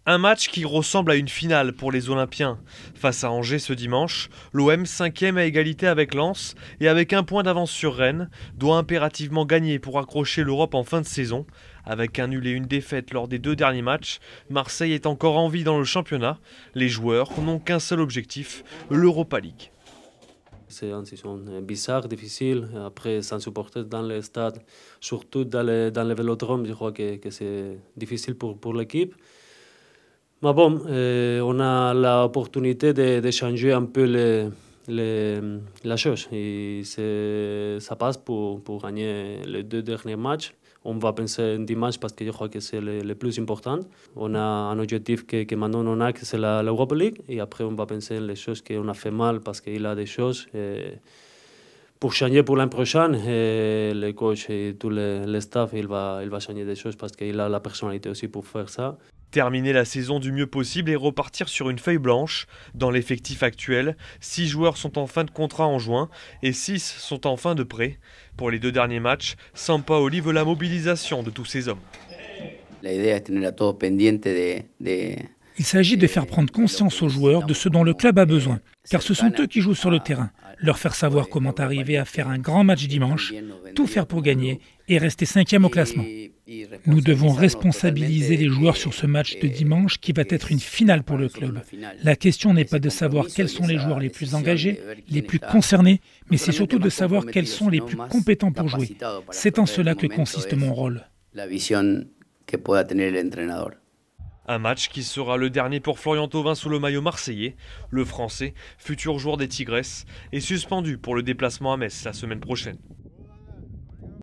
Un match qui ressemble à une finale pour les Olympiens. Face à Angers ce dimanche, l'OM 5e à égalité avec Lens et avec un point d'avance sur Rennes, doit impérativement gagner pour accrocher l'Europe en fin de saison. Avec un nul et une défaite lors des 2 derniers matchs, Marseille est encore en vie dans le championnat. Les joueurs n'ont qu'un seul objectif, l'Europa League. C'est une saison bizarre, difficile. Après, sans supporter dans le stade, surtout dans le vélodrome, je crois que c'est difficile pour l'équipe. Mais bon, on a l'opportunité de changer un peu la chose. Et ça passe pour gagner les 2 derniers matchs. On va penser dimanche parce que je crois que c'est le plus important. On a un objectif que maintenant on a, que c'est l'Europa League. Et après, on va penser les choses qu'on a fait mal parce qu'il y a des choses pour changer pour l'an prochain. Le coach et tout le staff, il va changer des choses parce qu'il a la personnalité aussi pour faire ça. Terminer la saison du mieux possible et repartir sur une feuille blanche. Dans l'effectif actuel, 6 joueurs sont en fin de contrat en juin et 6 sont en fin de prêt. Pour les 2 derniers matchs, Sampaoli veut la mobilisation de tous ces hommes. Il s'agit de faire prendre conscience aux joueurs de ce dont le club a besoin, car ce sont eux qui jouent sur le terrain. Leur faire savoir comment arriver à faire un grand match dimanche, tout faire pour gagner et rester 5e au classement. Nous devons responsabiliser les joueurs sur ce match de dimanche qui va être une finale pour le club. La question n'est pas de savoir quels sont les joueurs les plus engagés, les plus concernés, mais c'est surtout de savoir quels sont les plus compétents pour jouer. C'est en cela que consiste mon rôle. Un match qui sera le dernier pour Florian Thauvin sous le maillot marseillais. Le Français, futur joueur des Tigresses, est suspendu pour le déplacement à Metz la semaine prochaine.